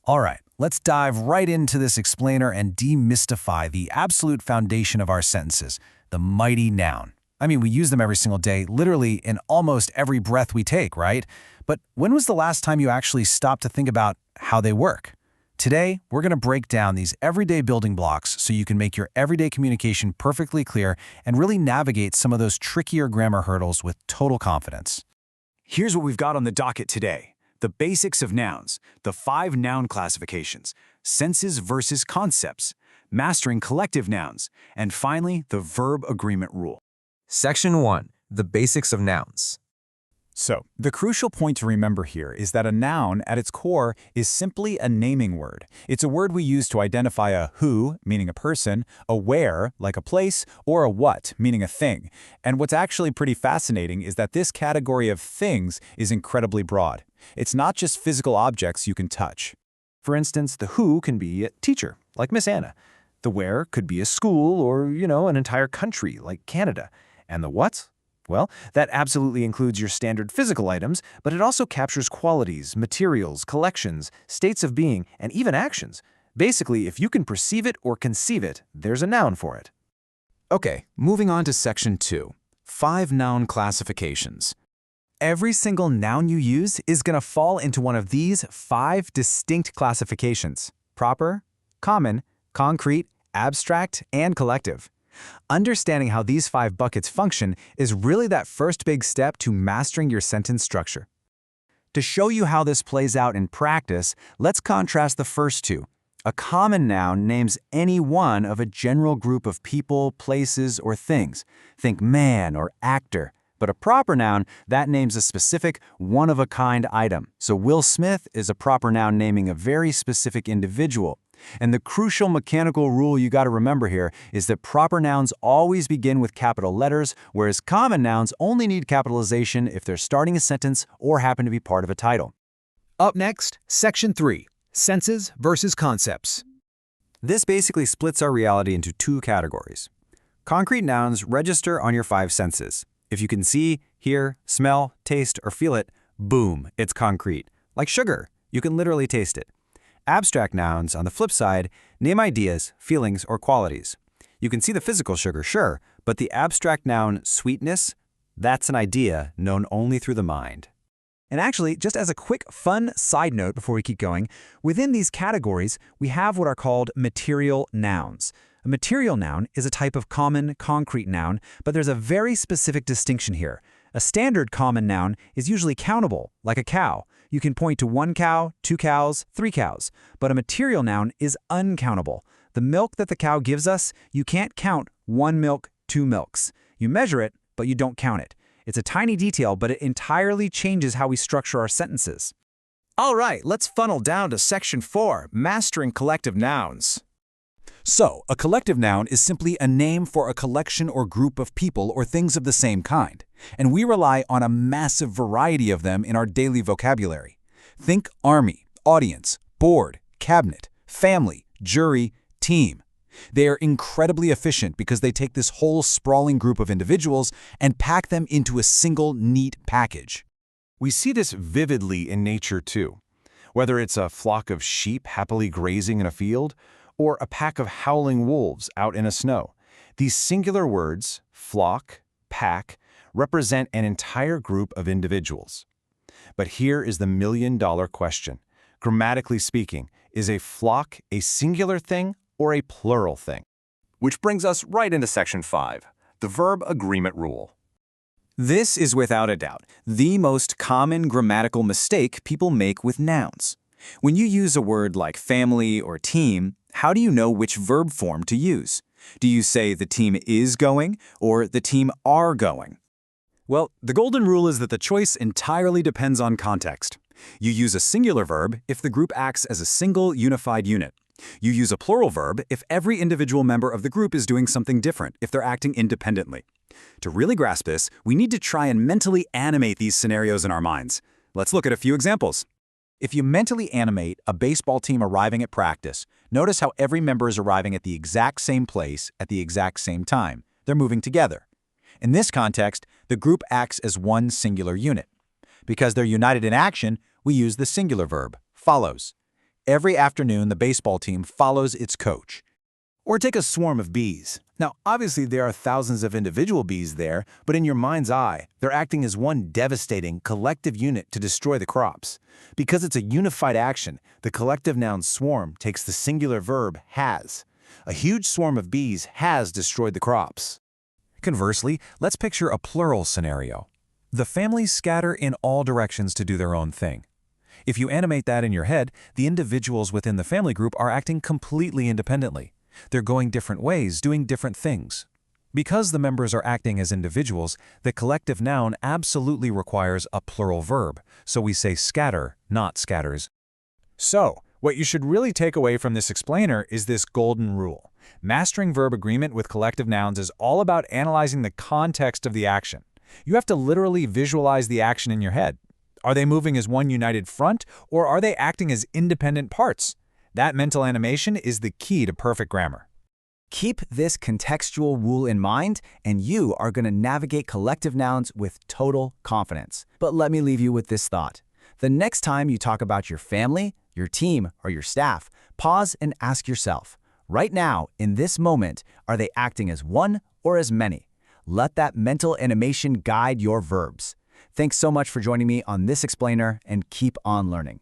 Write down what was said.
All right, let's dive right into this explainer and demystify the absolute foundation of our sentences, the mighty noun. I mean, we use them every single day, literally in almost every breath we take, right? But when was the last time you actually stopped to think about how they work? Today, we're going to break down these everyday building blocks so you can make your everyday communication perfectly clear and really navigate some of those trickier grammar hurdles with total confidence. Here's what we've got on the docket today. The basics of nouns, the 5 noun classifications, senses versus concepts, mastering collective nouns, and finally, the verb agreement rule. Section 1. The basics of nouns. So, the crucial point to remember here is that a noun, at its core, is simply a naming word. It's a word we use to identify a who, meaning a person, a where, like a place, or a what, meaning a thing. And what's actually pretty fascinating is that this category of things is incredibly broad. It's not just physical objects you can touch. For instance, the who can be a teacher, like Miss Anna. The where could be a school or, an entire country, like Canada. And the what? Well, that absolutely includes your standard physical items, but it also captures qualities, materials, collections, states of being, and even actions. Basically, if you can perceive it or conceive it, there's a noun for it. Okay, moving on to Section 2. 5 noun classifications. Every single noun you use is going to fall into one of these 5 distinct classifications: proper, common, concrete, abstract, and collective. Understanding how these 5 buckets function is really that first big step to mastering your sentence structure. To show you how this plays out in practice, let's contrast the first two. A common noun names any one of a general group of people, places, or things. Think man or actor. But a proper noun, that names a specific, one-of-a-kind item. So Will Smith is a proper noun naming a very specific individual. And the crucial mechanical rule you got to remember here is that proper nouns always begin with capital letters, whereas common nouns only need capitalization if they're starting a sentence or happen to be part of a title. Up next, Section 3, Senses versus Concepts. This basically splits our reality into 2 categories. Concrete nouns register on your 5 senses. If you can see, hear, smell, taste, or feel it, boom, it's concrete. Like sugar, you can literally taste it. Abstract nouns, on the flip side, name ideas, feelings, or qualities. You can see the physical sugar, sure, but the abstract noun sweetness, that's an idea known only through the mind. And actually, just as a quick fun side note before we keep going, within these categories, we have what are called material nouns. A material noun is a type of common, concrete noun, but there's a very specific distinction here. A standard common noun is usually countable, like a cow. You can point to 1 cow, 2 cows, 3 cows. But a material noun is uncountable. The milk that the cow gives us, you can't count 1 milk, 2 milks. You measure it, but you don't count it. It's a tiny detail, but it entirely changes how we structure our sentences. All right, let's funnel down to Section 4, Mastering Collective Nouns. So, a collective noun is simply a name for a collection or group of people or things of the same kind, and we rely on a massive variety of them in our daily vocabulary. Think army, audience, board, cabinet, family, jury, team. They are incredibly efficient because they take this whole sprawling group of individuals and pack them into a single neat package. We see this vividly in nature too. Whether it's a flock of sheep happily grazing in a field, or a pack of howling wolves out in a snow. These singular words, flock, pack, represent an entire group of individuals. But here is the million-dollar question. Grammatically speaking, is a flock a singular thing or a plural thing? Which brings us right into Section 5, the verb agreement rule. This is without a doubt the most common grammatical mistake people make with nouns. When you use a word like family or team, how do you know which verb form to use? Do you say the team is going or the team are going? Well, the golden rule is that the choice entirely depends on context. You use a singular verb if the group acts as a single unified unit. You use a plural verb if every individual member of the group is doing something different, if they're acting independently. To really grasp this, we need to try and mentally animate these scenarios in our minds. Let's look at a few examples. If you mentally animate a baseball team arriving at practice, notice how every member is arriving at the exact same place at the exact same time. They're moving together. In this context, the group acts as one singular unit. Because they're united in action, we use the singular verb, follows. Every afternoon, the baseball team follows its coach. Or take a swarm of bees. Now, obviously, there are thousands of individual bees there, but in your mind's eye, they're acting as one devastating collective unit to destroy the crops. Because it's a unified action, the collective noun swarm takes the singular verb has. A huge swarm of bees has destroyed the crops. Conversely, let's picture a plural scenario. The families scatter in all directions to do their own thing. If you animate that in your head, the individuals within the family group are acting completely independently. They're going different ways, doing different things. Because the members are acting as individuals, the collective noun absolutely requires a plural verb, so we say scatter, not scatters. So, what you should really take away from this explainer is this golden rule. Mastering verb agreement with collective nouns is all about analyzing the context of the action. You have to literally visualize the action in your head. Are they moving as one united front, or are they acting as independent parts? That mental animation is the key to perfect grammar. Keep this contextual rule in mind, and you are going to navigate collective nouns with total confidence. But let me leave you with this thought. The next time you talk about your family, your team, or your staff, pause and ask yourself, right now, in this moment, are they acting as one or as many? Let that mental animation guide your verbs. Thanks so much for joining me on this explainer, and keep on learning.